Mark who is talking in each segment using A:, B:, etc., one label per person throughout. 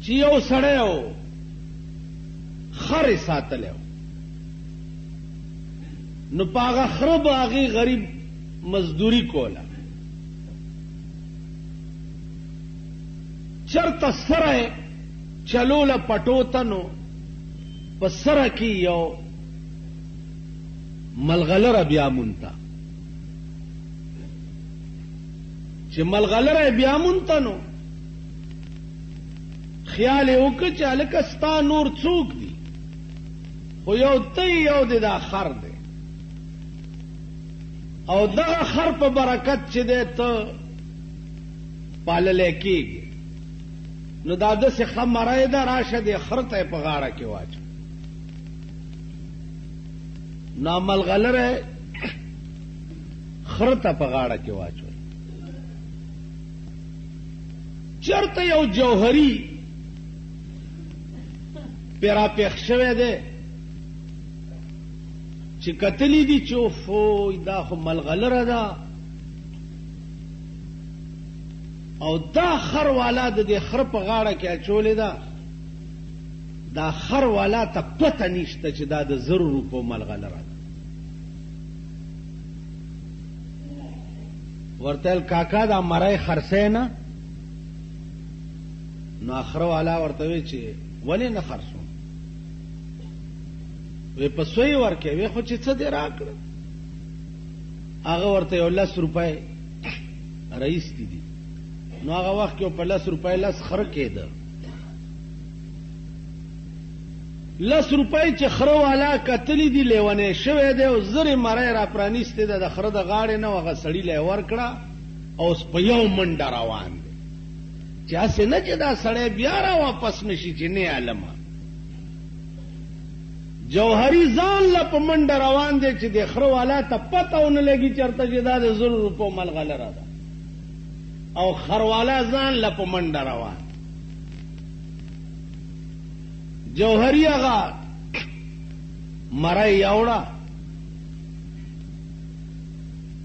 A: چې یو سړی و خر ساتلی و، نو په هغه خره به هغې غریب مزدوري کوله. چرته سره چلوله پټو ته، نو په سره کې یو ملغلره بیا مونته، چې ملغلره بیا مونته، نو خیال یې وکړ چې هلکه ستا نور څوک دي، خو یو ته یو دی دا خر دی، او دغه خر په برکت چې دی ته پاللی کېږي. نو دا داسې ښه مری ده، راشه دې خر ته یې په غاړه کې واچو. نو ملغلره خر ته په غاړه کې واچو. چرته یو جوهري پې راپېښ شوی دی چې کتلی دي چې اوفوی دا خو ملغلره ده، او دا خر والا د دې خر په غاړه کې اچولې ده، دا خر والا ته پته نشته چې دا د 1,000 روپو ملغلره ده. ورته ویل کاکا دا مری خرڅی نه؟ نو خر والا ورته وی چې ولې نه خرڅوم؟ وی په سوی ورکې، وی خو چې څه دې راکړه؟ هغه ورته یو 10 روپۍ رایستي دي. نو هغه وخت کې په 10 روپۍ 10 خر کېده. 10 روپۍ چې خره والا کتلی دي لیونی شوی دی، او زرې مری را پرانیستې ده د خره د غاړې نه، هغه سړي له یې ورکړه، او اوس په یو منډه روان دی، چې هسې نه چې دا سړی بیا را واپس نشي چې نه عالمه. جوهري ځان له په منډه روان دی چې د خره والا ته پته ونه لګي چېرته چې دا د 1,000 روپو ملغلره ده، او خروالا ځان له په منډه روان. جوهري هغه مری یوړه،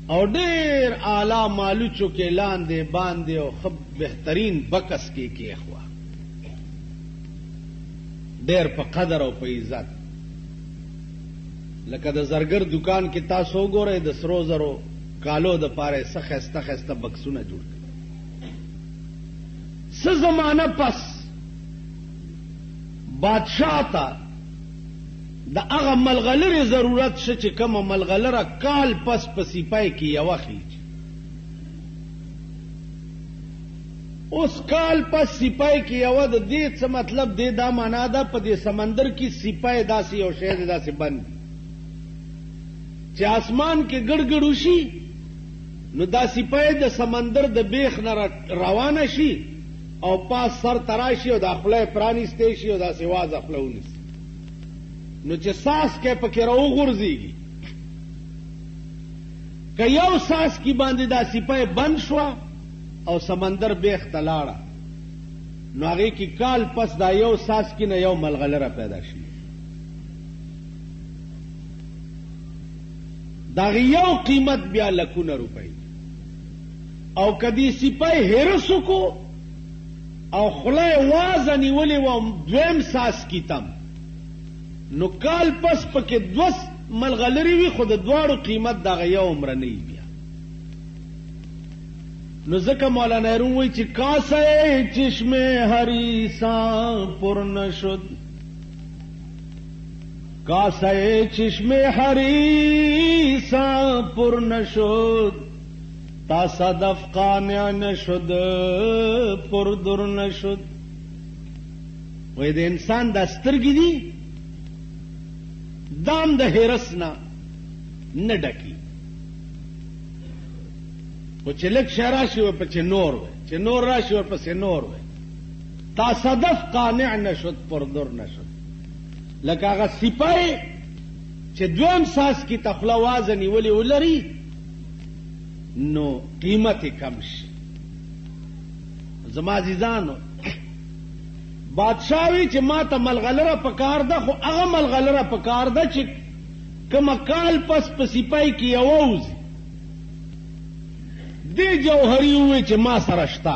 A: او ډېر اعلی مالوچو کې لاندې باندې او ښه بهترین بکس کې کېښوه، ډېر په قدر او په عزت. لکه د زرګر دکان کې تاسو وګورئ د سرو زرو کالو د پاره څه ښایسته ښایسته بکسونه جوړ کړي. څه زمانه پس بادشاہ ته د هغه ملغلرې ضرورت شه چې کومه ملغلره کال پس په سپای کې یوه خېږي. اوس کال پس سپای کې یوه د دې څه مطلب دی؟ دا معنا ده په دې سمندر کې سپای داسې یو شی دی، داسې بند چې اسمان کې ګړګړ وشي، نو دا سپای د سمندر د بیخ نه روانه شي، او پاس سر تراشي، او دا خوله پرانیستی شي، او داسې وازه خوله ونیسي، نو چې ساس کې پکې راوغورځېږي. که یو ساس کې باندې دا سپای بند شوه او سمندر بیخ ته لاړه، نو هغې کې کال پس دا یو ساس کې نه یو ملغلره پیدا شي. دا یو قیمت بیا لکونه روپۍ. او کدی سپای هرس کو او خلای وازه نیولې و دویم ساس کی تم، نو کال پس پکې 2 ملغلرې وي، خو د دواړو قیمت دغه یو عمره نه وي بیا. نو ځکه مولانا روم وایي چې کاسه چشم حریصاں پر نشد، کاسه چشم حریصاں پر نشد، تا صدف قانع نشد پر در نشد. وای د انسان د سترګې دي دام د هرس نه ډکی، خو چې لږ شی راشي ورپسې نور وی، چې نور راشي ورپسې نور وی. تا صدف قانع نشد پر در نشد. لکه هغه سپای چې دویم ساس کې تخله وازه نیولې ولري، نو قیمت کم شي. زما عزیزانو، بادشاہ وی چې ما ته ملغلره پکار ده، خو هغه ملغلره پکار ده چې کومه کال پس په سپای کې یوه وځي. دې جوهري ووی چې ما سره شته،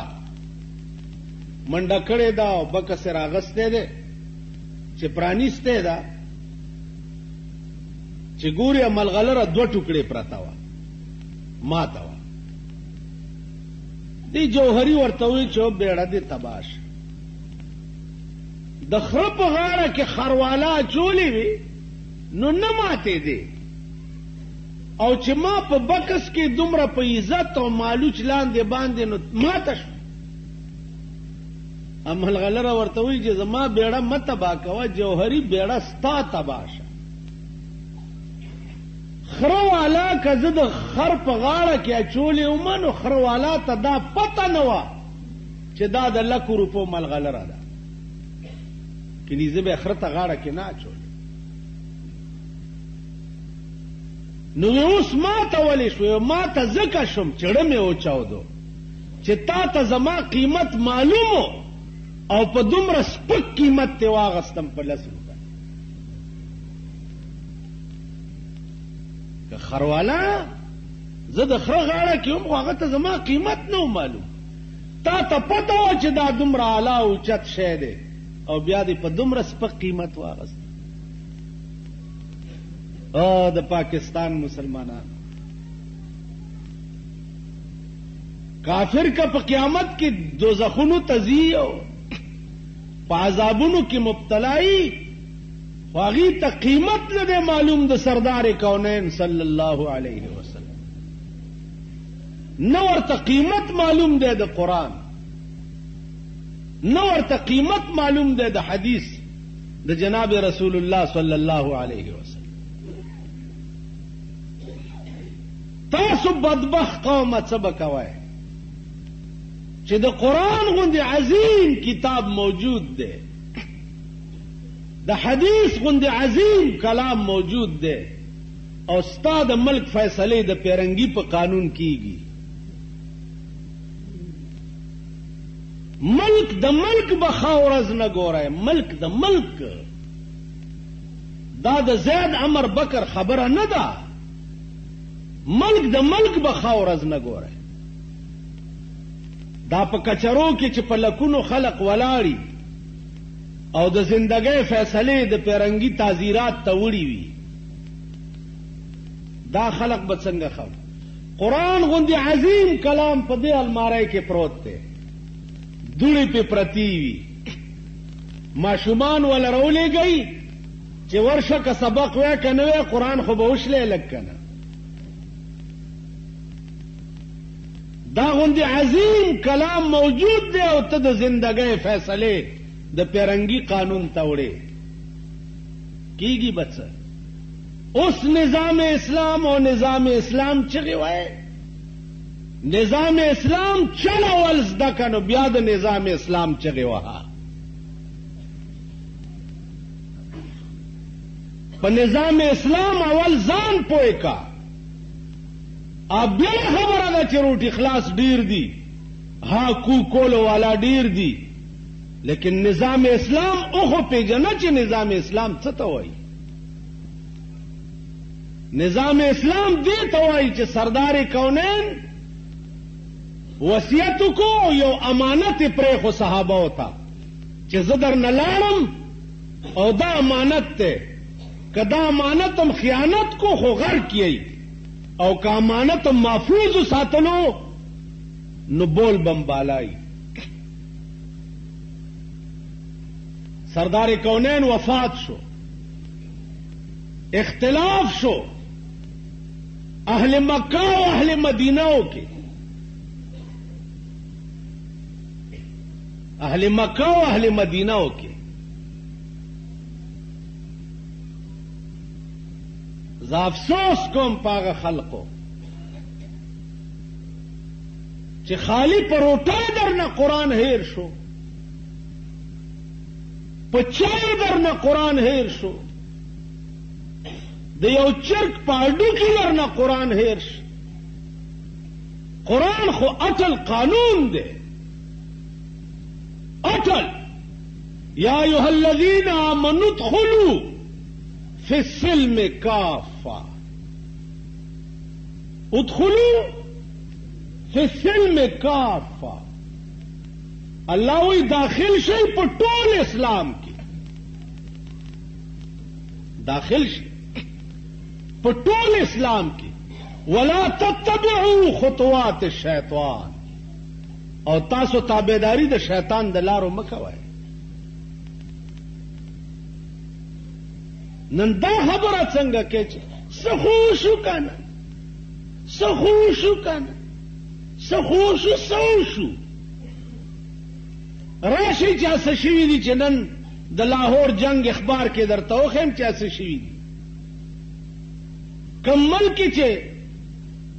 A: منډه کړې ده او بکس راغستی دی چې پرانیستی ده چې ګوري ملغلره 2 ټوکړې پرته وه ماته وه دی جوهري ورته وایي چې بیړه دې تباه شه د خره په غاړه کې خرواله اچولې وي نو نه ماتې دی او چې ما په بکس کې دومره په عزت او مالوچ لاندې باندې نو ماته شو ملغلره ورته وایي چې زما بیړه مه تباه کوه جوهري بیړه ستا تباه شه خره والا که زه د خر په غاړه کې اچولې ومه نو خره والا ته دا پته نه وه چې دا د 100 روپو ملغلره ده کني زه به خره ته غاړه کې نه اچولې نو اوس ما ته ولې شوې ما ته ځکه شوم چړه مې وچاودو چې تا ته زما قیمت معلومو او په دومره سپک قیمت ته واغستم په 10 روپۍ که خرواله زه د خره غاړه کې هم خو هغه ته زما قیمت نه معلوم تا ته پته وه چې دا دومره اعلی اوچت شی دی او بیا دې په دومره سپک قیمت واغست د پاکستان مسلمانان کافر کا په قیامت کې دوزخونو تزي او په عذابونو کې مبتلای واغي ته قیمت نه معلوم د سردار کونین صلی الله علیه وسلم نو ورته قیمت معلوم دی د قرآن نو ورته قیمت معلوم دی د حدیث د جناب رسول الله صلی الله علیه وسلم تاسو بدبخت قومه څه به کوئ چې د قرآن غوندې عظیم کتاب موجود دی د حدیث غوندې عظیم کلام موجود دی او ستا د ملک فیصلې د پیرنګي په قانون کیږي ملک د ملک به ورځ نه ګورئ ملک د ملک دا د زید عمر بکر خبره نه ده ملک د ملک به ورځ نه ګورئ دا په کچرو کې چې په لکونو خلق ولاړي او د زندګۍ فیصلې د پیرنګي تعزیرات ته وړي وي دا خلق به څنګه خو قرآن غوندې عظیم کلام په دې الماری کې پروت دی دوړې پې پرتی وي ماشومان وله راولېږئ چې ورشه که سبق وی که نه وی قرآن خو به وشلی لږ که نه دا غوندې عظیم کلام موجود دی او ته د زندګۍ فیصلې د پیرنګي قانون ته وړې کیږي به څه اوس نظام اسلام او نظام اسلام چغې وایي نظام اسلام چلول زده که نو بیا د نظام اسلام چغې وهه په نظام اسلام اول ځان پوه کا بیا خبره ده چې روټي خلاص ډیر دي ها کولو والا ډیر دي لیکن نظام اسلام اوخو پیژنه چې نظام اسلام څه ته وایي نظام اسلام دې ته وایي چې سردار کونین وصیت کو یو امانت پرېښو صحابو ته چې زه درنه لاړم او دا امانت دی که دا امانت هم خیانت کو خو غرق یی او که امانت هم محفوظ ساتلو نو بول بمبالائی سردار کونین وفات شو اختلاف شو اہل مکہ و اہل مدینہ کے اہل مکہ و اہل مدینہ کے افسوس کوم پاغه خلقو چې خالی پروټه درنه قرآن هیر شو په چای درنه قرآن هیر شو د یو چرک پاډو کې درنه قرآن هیر شو قرآن خو اصل قانون دی اصل یا ایها الذین آمنوا ادخلوا فی السلم کافہ ادخلوا فی السلم کافہ الله وی داخل شي په ټول اسلام کې، داخل شي په ټول اسلام کې. ولا تتبعوا خطوات الشیطان، او تاسو تابعداري د شیطان د لارو مه کوئ. نن دا خبره څنګه کې چې سخوشو کنه سخوشو کنه سخوشو سوشو راشي چې څه شوي دي چې نن د لاهور جنگ اخبار کې درته وښیم چې څه شوي دي. کوم ملک چې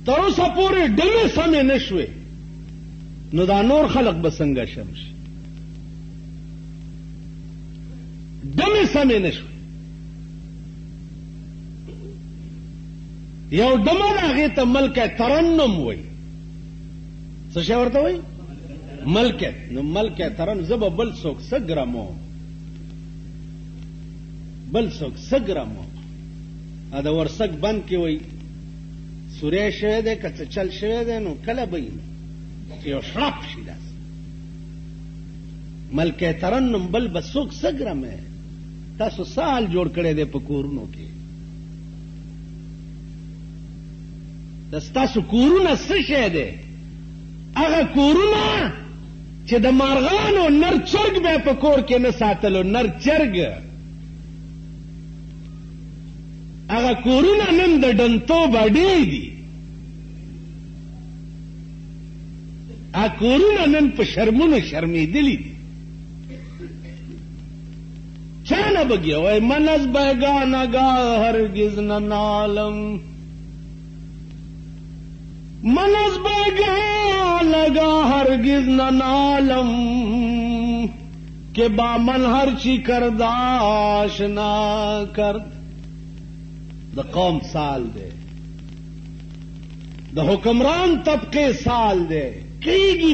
A: تر اوسه پورې ډلې سمې نه شوې، نو دا نور خلق به څنګه شم شي؟ ډلې سمې نه شوې. یو ډمه د هغې ته ملکه ترنم وایي. څه شی ورته وایي؟ ملکه. نو ملکه ترنم زه به بل څوک څه ګرموم، بل څوک څه ګرموم. دا ورسک بند کې وایي سوری شوی دی که څه چل شوی دی، نو کله به چې یو شړپ شي داسې. ملکه ترنم بل به څوک څه ګرمه. تاسو سال جوړ کړی دی په کورونو کې. د ستاسو کورونه څه شی دی؟ هغه کورونه چې د مارغانو نر چرګ به په کور کې نه ساتلو، نر چرګ. هغه کورونه نن د ډنتوب اډې دي. هغه کورونه نن په شرمونو شرمېدلي دي. چا نه بګیا وای من از بیگانگاه هرگز ننالم، من از بیگانگاه هرگز ننالم که با من هر چی کرد آشنا کرد. د قوم سال دی، د حکمران طبقه سال دی. کیږي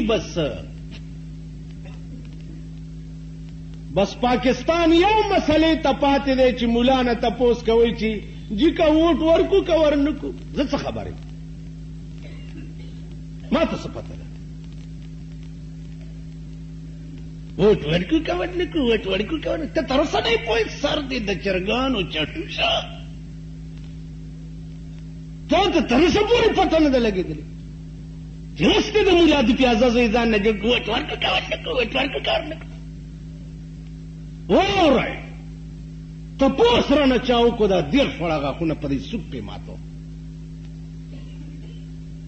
A: بس پاکستان یو مسئلې ته پاتې دی چې مولا نه تپوس کوي چې جی کا ووټ ورکو که ورنکو. زه څه خبرې، ما ته څه پته ده؟ ووټ ورکو که ورنکو، ووټ ورکو که ورنکو. ته تر اوسه نه یې پوهېږې سر دې د چرګانو چټو شه. ته تر اوسه پورې پته نه ده لګېدلې چې اوس دې د مولا د پیازه زوی ځان نه جوړ کړو، ووټ ورکو که ورنکو، ووټ ورکو که ورنکو. واورئ تپوس رانه چا وکړو دا 13 وړه غاښونه په دې سوک پې ماتو.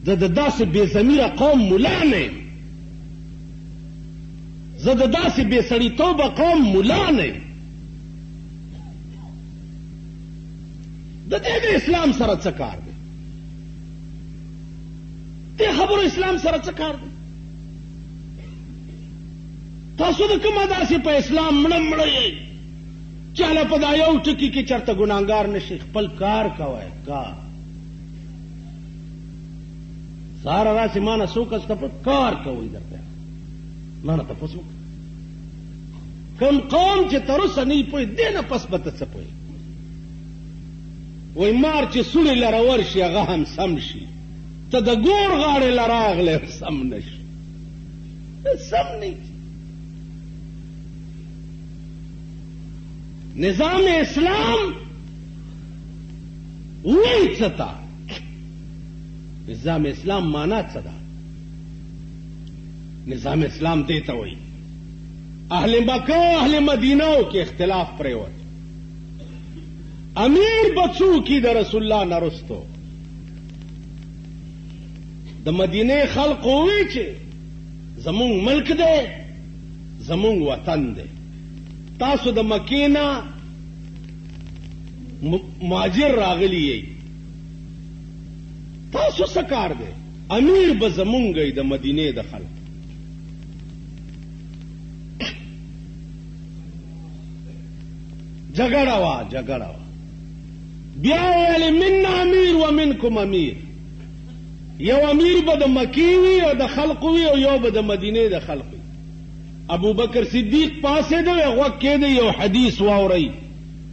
A: زه د داسې بې ضمیره قوم ملا نه یم، زه د داسې بې سړیتوبه قوم ملا نه یم. د دې د اسلام سره څه کار دی؟ دې خبرو اسلام سره څه کار دی؟ تاسو د کومه داسې په اسلام مړه مړه یئ چې هله په دا یو ټکي کې چېرته ګناهګار نه شي. خپل کار کوئ، کار. سهاره راسې ما نه څوک کار کوئ درته ما نه تپوس وکړه. کوم قوم چې تر اوسه نه یې پوهېد دې نه پس به ته څه پوهېږي؟ وایي مار چې سوړې له راورشي هغه هم سم شي، ته د ګور غاړې له راغلی سم نه شي. سم نه شي. نظام اسلام وایي څه ته؟ نظام اسلام معنا څه ده؟ نظام اسلام دې ته وایي اهل مکه او اهل مدینه کې اختلاف پرېوت. امیر بچو کی د رسول الله نه رستو د مدینه خلق وی چې زمونږ ملک دی، زمونږ وطن دی. تاسو د مکې نه مهاجر راغلی یئ، تاسو څه کار دی؟ امیر به زمونږ د مدینې د خلق. جګړه وه جګړه وه. بیا ویلې منا امیر و منکم امیر. یو امیر به د مکې وي او د خلق وي او یو به د مدینې د خلق وي. ابو بکر صدیق پاسېده غوږ کېده یو حدیث واورئ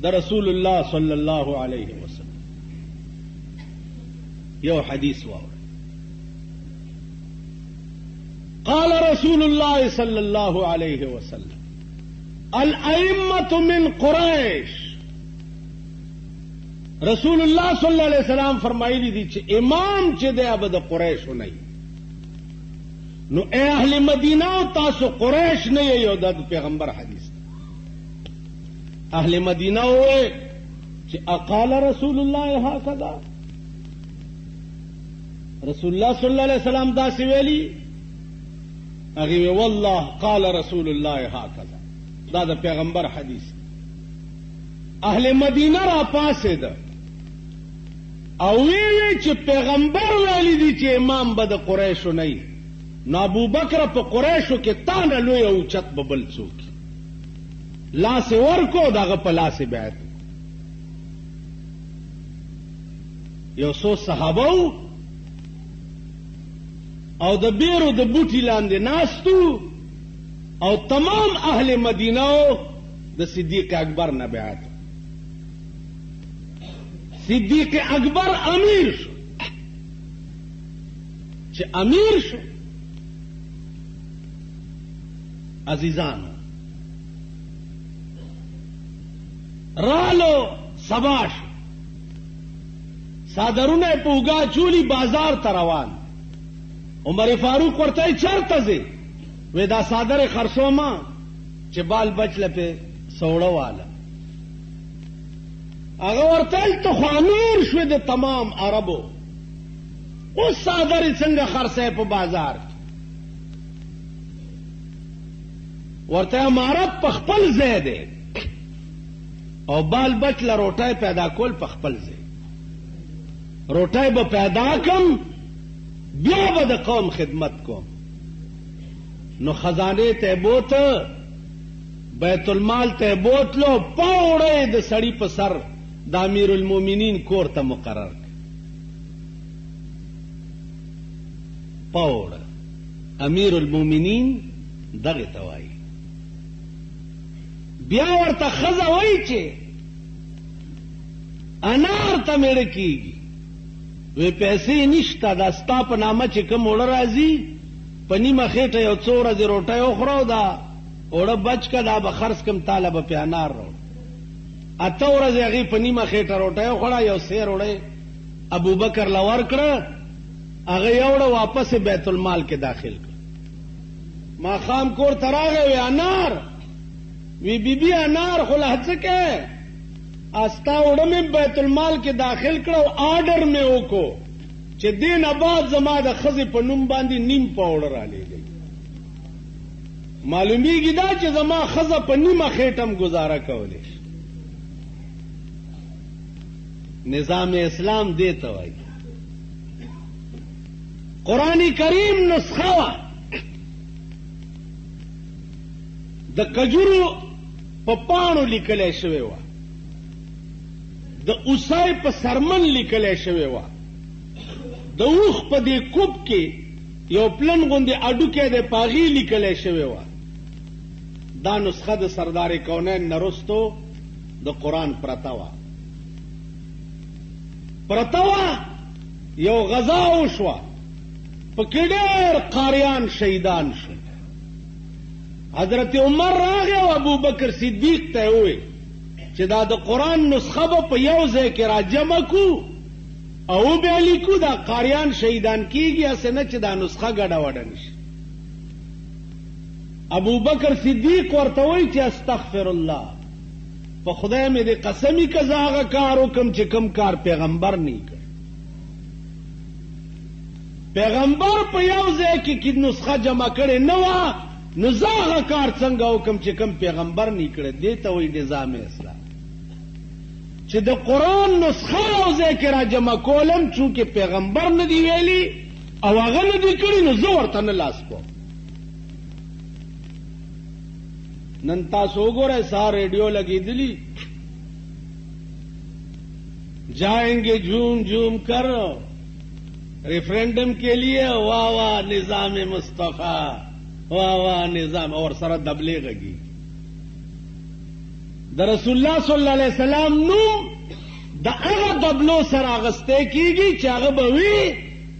A: د رسول الله صلی الله علیه وسلم. یو حدیث واورئ. قال رسول الله صلی الله علیه وسلم الائمة من قریش. رسول الله صلی الله علیه وسلم فرمایلی دي چې امام چې دی هغه د قریشو نه. نو اے اهل مدینه او تاسو قریش نه یو د پیغمبر حدیث. اهل مدینه وې چې اقال رسول الله هكذا. رسول الله صلی الله علیه وسلم دا سی ویلی. هغه والله قال رسول الله هكذا. دا د پیغمبر حدیث. اهل مدینه را پاسه ده او وی چې پیغمبر ویلی دي چې امام به د قریشو نه. نو ابو بکر په قریشو کې تانه لوی او چت ببل څوک لاس ورکو دغه په لاس بیعت. یو څو صحابه او د بیرو د بوټي لاندې ناستو او تمام اهل مدینه د صدیق اکبر نه بیعت. صدیق اکبر امیر شو. چې امیر شو عزیزانو رالو سباش صادرونه پوگا چولی بازار تروان. عمر فاروق ورته چرته زی وې دا صادره خرڅوما چې بال بچ لپه سوړه واله. هغه ورته ته خانور شو د تمام عربو. اوس صادره څنګه خرڅه په بازار ورته امارت په خپل ځای دی او بال بچ له روټای پیدا کول په خپل ځای. روټای به پیدا کم بیا به د قوم خدمت کوم. نو خزانه ته بوت بیت المال ته بوتلو پاوړې د سړی په سر د امیر المؤمنین کور ته مقرر. پاوړ امیر المؤمنین دغه توای. بیا ورته خزه وای چې انار ته مړ کیږي. وی پیسې نشته دا ستا په نامه چې کوم وړه راځي په نیمه خېټه یو څو ورځې روټۍ وخورو دا وړه بچ که دا به خرڅ کم تاله به پې انار راوړ. اته ورځې هغې په نیمه خېټه روټۍ وخوړه یو سیر وړی ابوبکر له ورکړه هغه یوړه واپس بیت المال کې داخل کړه. ماښام کور ته راغی وی انار وی بیبي انار خو لا څه کوې استا وړه مې بیت المال کې داخل کړه او آرډر مې وکړو چې دې نه بعد زما د ښځې په نوم باندې نیم پاوډر رالیږئ. معلومیږي دا چې زما ښځه په نیمه خېټم گزاره کولی شي. نظام اسلام دې ته وایي. قرآن کریم نسخه وه د کجورو په پاڼو لیکلی شوې وه. د اوسای په سرمن لیکلی شوې وه. د اوښ په دې کوب کې یو پلن غوندې اډوکی د پاغي لیکلی شوې وه. دا نسخه د سردار کونین نه رستو د قرآن پرته وه. پرته وه یو غزا وشوه پکې ډېر قاریان شهیدان شو. حضرت عمر راغی او ابوبکر صدیق ته وویل چې دا د قرآن نسخه به په یو ځای کې راجمع کو او بیا لیکو دا قاریان شهیدان کیږي هسې نه چې دا نسخه ګډه وډه نشي. ابوبکر صدیق ورته وایي چې استغفر الله په خدای مې دې قسمی که زه هغه کار وکړم چې کوم کار پیغمبر نه کړ. پیغمبر په یو ځای کې نسخه جمع کړې نه وه نو زه هغه کار څنګه وکړم چې کوم پیغمبر نه کړی. دې ته وایي نظام اسلام چې د قرآن نسخه یو ځای کې را جمع کولم چونکې پیغمبر نه دی ویلي او هغه نه دی کړي نو زه ورته نه لاس کوم. نن تاسو وګورئ سهار ریډیو لګېدلي جائیں گے جھوم جھوم کر ریفرینڈم کے لیے واہ واہ نظام مصطفیٰ واہ واہ نظام اور سره دبلې غږی. د رسول الله صلی الله علیه وسلم نوم د هغه دبلو سره اغسته کیږي چې هغه به وي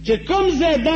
A: چې کوم ځای دا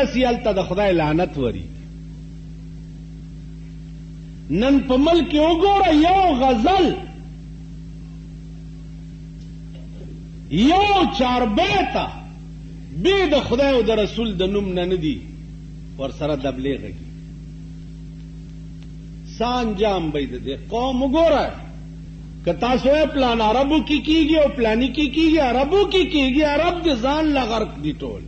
A: رسي هلته د خدای لعنت وري. نن په ملک کې وګوره یو غزل یو چاربیته بې د خدای او د رسول د نوم نه نه دي ورسره تبلیغېږي. څه انجام به یې د دې قوم وګوره. که تاسو یې پلان عربو کې کېږي او پلاني کې کېږي عربو کې کېږي عرب د ځان له غرق دي ټول.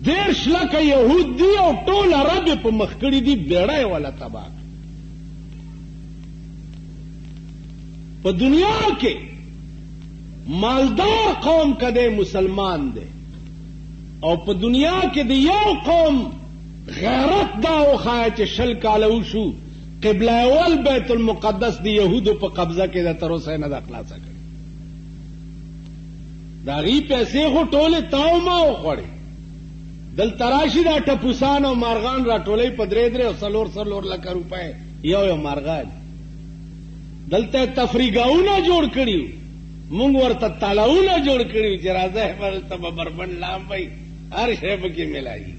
A: 10 لکه یهود دي او ټول عرب یې په مخ کړي دي بیړه یې ولا تباه. په دنیا کې مالدار قوم کده مسلمان دی او په دنیا کې د یو قوم غیرت دا وخایه چې 20 کاله وشو قبله اول بیت المقدس دی یهودو په قبضه کې د تر اوسه نه د خلاصه کړي. دا غي پیسې خو ټوله تاو ما وخوړي. دل تراشی دا ټپوسان او مارغان را ټولې په 3 او 4 لک روپے یو مارغان. دلته تفریګاونه جوړ کړیو مونږ ورته تالاونه جوړ کړیو چې راځه ورته بربند لام وای هر شی پکې ملایي.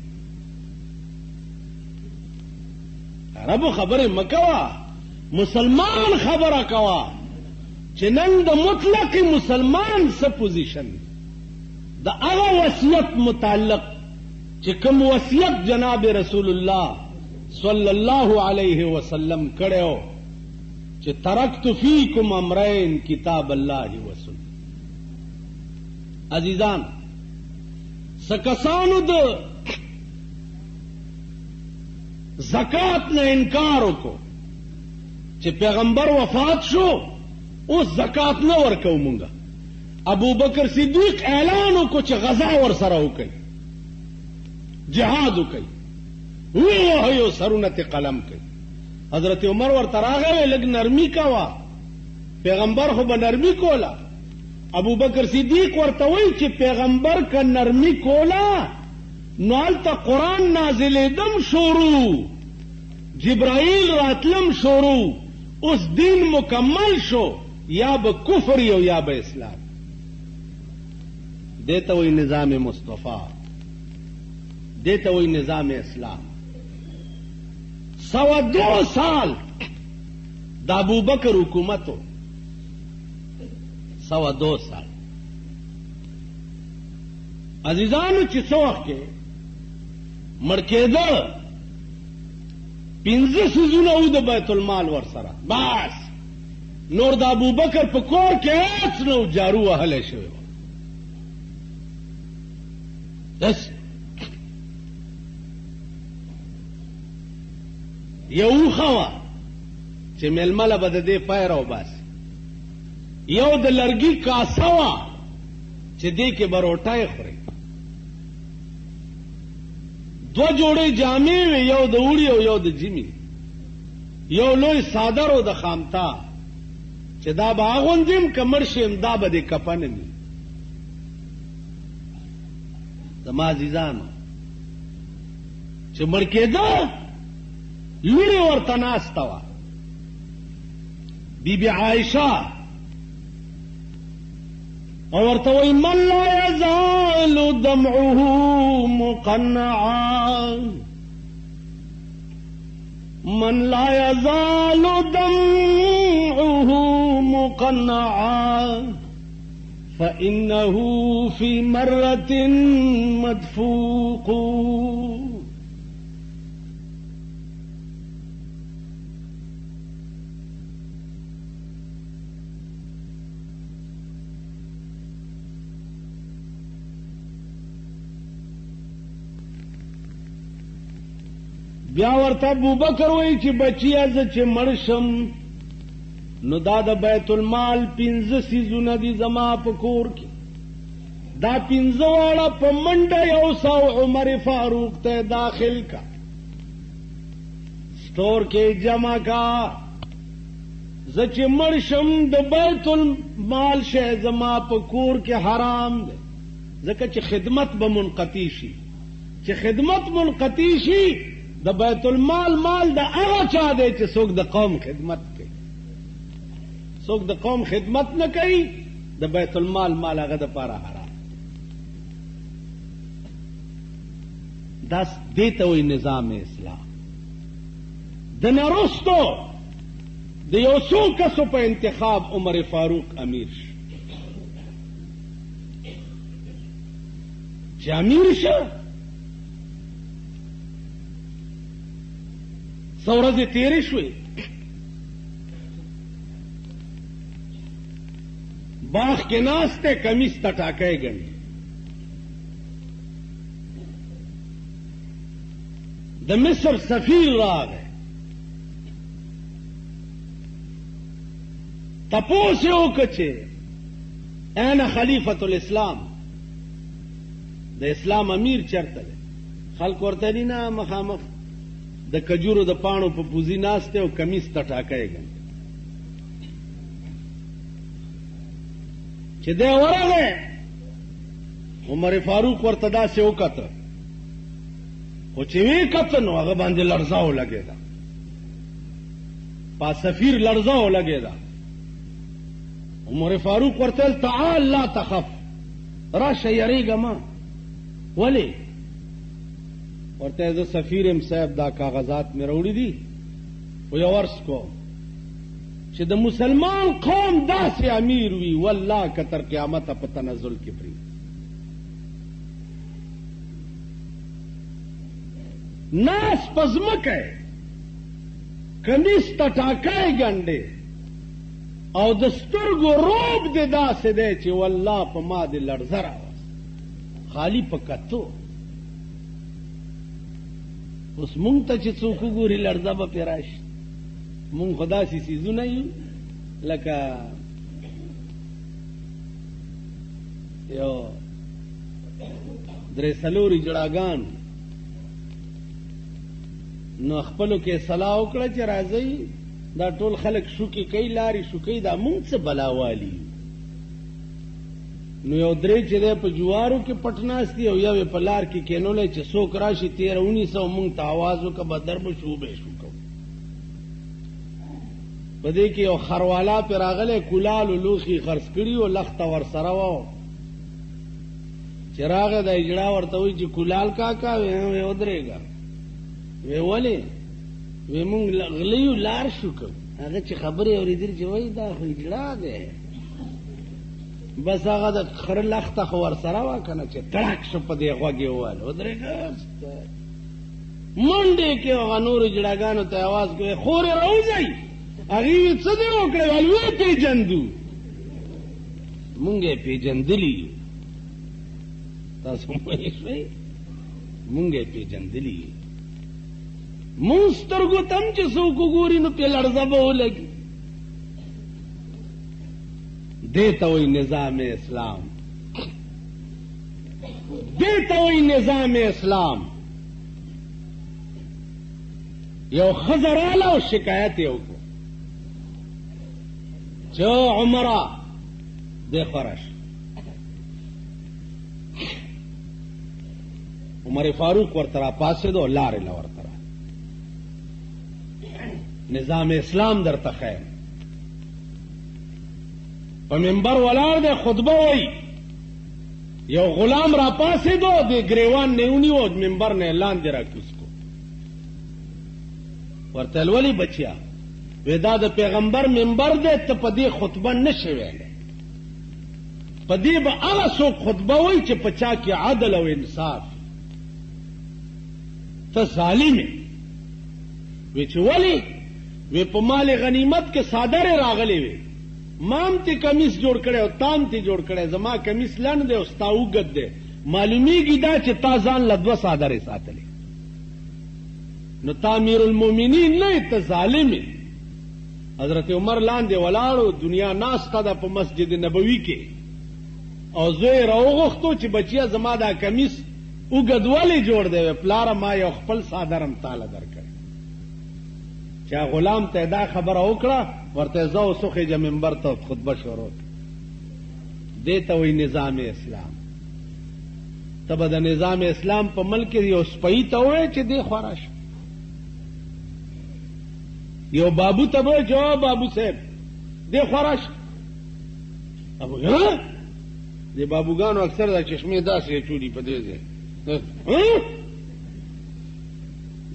A: عربو خبره مکوا مسلمان خبره کوا چې نن د مطلق مسلمان څه پوزیشن د هغه وصیت متعلق چې کوم وصیت جناب رسول الله صلی الله علیه وسلم کړو چې ترکت فیکم امرین کتاب الله وسنت. عزیزان سکسانو د زکات نه انکار وکړو چې پیغمبر وفات شو اوس زکات نه ورکو مونږه. ابو بکر صدیق اعلان وکړو چې غزا ور سره وکړي جهاد وکړي وایو سرونه ته قلم کوي. حضرت عمر ورته راغی لږ نرمي کوا پیغمبر خو به نرمي کولا. ابو بکر صدیق ورته وایي چې پیغمبر که نرمي کولا نو هلته قرآن نازلېدم شروع جبرائیل راتلم شروع اوس دین مکمل شو یا به کفر یو یا به اسلام. دیته وایي نظام مصطفی دیته وایي نظام اسلام. 102 سال د ابو بکر حکومتو 102 سال. عزیزانو چې څو وخت کې مړ کېده 15 سيزونه و د بیت المال ورسره بس نور د ابو بکر په کور کې هیڅ نو جارو وهلی شوی و. بس یو خوا چې ململه به د دې پای راو باسي یو د لرګي کاسه وه چې دې کې به روټۍ خوري. 2 جوړې جامې وې یو د اوړي او یو د ژمي یو لوی صادر او د خامتا چې دا به اغوندیم که مړ شیم دا به د کفن وي. زما عزیزانو چې مړ کېده لورې ورته ناسته وه بیبي عایشه او ورته وایي من لا یزال دمعه مقنعا من لا یزال دمعه مقنعا فإنه في مرة مدفوق. بیا ورته ابوبکر وایي چې بچیه زه چې مړ شم نو دا د بیت المال 15 سیزونه دي زما په کور کې دا 15 واړه په منډه 100 عمر فاروق ته داخل کا سٹور کې جمع کا زه چې مړ شم د بیت المال شی زما په کور کې حرام دی ځکه چې خدمت به منقطع شي چې خدمت منقطع شي د بیت المال مال د هغه چا دی چې څوک د قوم خدمت کوي څوک د قوم خدمت نه کوي د بیت المال مال هغه د پاره حرام. داس دیته وی نظام اسلام. د نرستو د یو څو کسو په انتخاب عمر فاروق امیر شو. چې امیر شو څو ورځې تېرې شوې، باغ کې ناست دی، کمیس ته ټاکی ګڼي. د مصر سفیر راغی، تپوس یې وکړه چې این خلیفۃ الاسلام، د اسلام امیر چرته دی؟ خلک ورته دي نه مخامخ د کجورو د پاڼو په پوزي ناست دی او کمیس ته ټاکی ګڼي. چې دی ورغی عمر فاروق ورته داسې وکته، خو چې وی کته نو هغه باندې لړزه ولګېده، پا سفیر لړزه ولګېده. عمر فاروق ورته ویل تعال لا تخف، راشه یریږه ما. ولې؟ ورته زه سفیر یم صاحب، دا کاغذات مې راوړي دي، خو یو عرض کوم چې د مسلمان قوم داسې امیر وي والله که تر قیامته په تنزل کې پرېږدي. ناس په ځمکه کمیس ته ټاکی ګنډې او د سترګو روب دې داسې دی چې والله په ما دې لړزه راوست، خالي په کتو. اوس مونږ ته چې څوک وګوري لړزه به پرې راشي. مونږ خو داسې څیزونه یو لکه یو درې څلورې جړاګان، نو خپلو کې صلاح وکړه چې راځئ دا ټول خلک شوکې کوي، لارې شوکوي، دا مونږ څه بلاوالي. نو یو درې چې دی په جوارو کې پټ ناست دي او یو یې په لار کې کینولی چې څوک راشي 13-19 مونږ ته آواز وکړه به در به شو به شو کوو. په دې کې یو خروالا پې راغلی، کولال و لوښي خرڅ کړي و، لخته ورسره وه. چې راغی دا اجړا ورته وایي چې کولال کاکا وی ودرېږه. وی ولې؟ وی مونږ غلیو لار شو کوو. هغه چې خبرې اورېدلې چې وایي دا خو اجړا دی، بس هغه د خره لخته خو ورسره وه که نه، چې تړک شو په دې غوږ یې وویل ودرېږه. منډې کې هغه نورو جړاګانو ته اواز کوي خورې راوځئ. هغې وی څه دې وکړی؟ ویل ویې پېژندو. مونږ یې پېژندلي یو، تاسو پوه شوئ؟ مونږ یې پېژندلي یو. مونږ سترګو ته هم چې څوک وګوري نو پې لړزه به ولګي. دیتا وی نظام اسلام، دیتا وی نظام اسلام. یو ښځه راله او شکایت یې وکړو چې عمره دې خوره شه. عمر فاروق ورته راپاڅېدو او لارې له ورته را نظام اسلام درته ښیم. په منبر ولاړ دی خطبه وایي، یو غلام راپاڅېدو د ګریوان نه یې ونیو او منبر نه یې لاندې راکوز کړو. ورته ویل ولې بچیا؟ وی دا د پیغمبر منبر دی، ته په دې خطبه نه شې ویلی. په دې به هغه څوک خطبه وایي چې په چا کې عدل او انصاف. ته ظالم یې. وی چې ولې؟ وی په مال غنیمت کې څادرې راغلې وې، مام تی کمیس جوړ کړی او تام تی جوړ کړی، زما کمیس لنډ دی او ستا اوږد دی، معلومیږي دا چې تا ځان له 2 څادرې ساتلې. نو تا امیر المؤمنین نه یې، ته ظالم یې. حضرت عمر لاندې ولاړو، دنیا ناسته ده په مسجد نبوي کې، او زوی یې راوغوښتو چې بچیه زما دا کمیس اوږد ولې جوړ دی؟ پلاره ما یو خپل څادر هم تاله درکړی. چا غلام ته دا خبره وکړه، ورته زه اوس وخېږه منبر ته خطبه شروع کړه. دې ته وایي نظام اسلام. ته به د نظام اسلام په ملک کې یو سپۍ ته ووایې چې دې خوره شه، یو بابو ته به وایې چې او بابو صاحب دې خوره شه. دې بابوګانو اکثر دا چشمې داسې چولي په دې ځای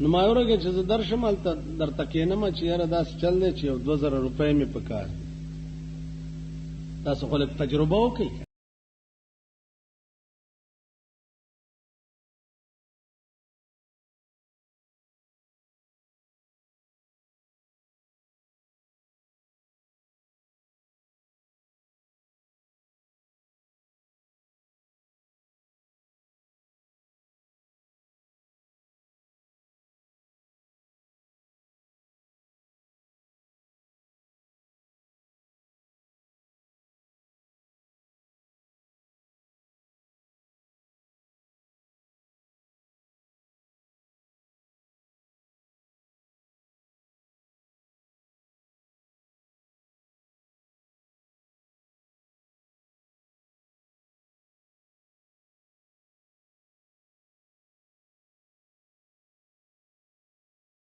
A: نو ما ورګه چې درشم الته درته کېنم چې یاره داس چل دی چې 2000 روپۍ مې پکار تاسو خپل تجربه وکړئ.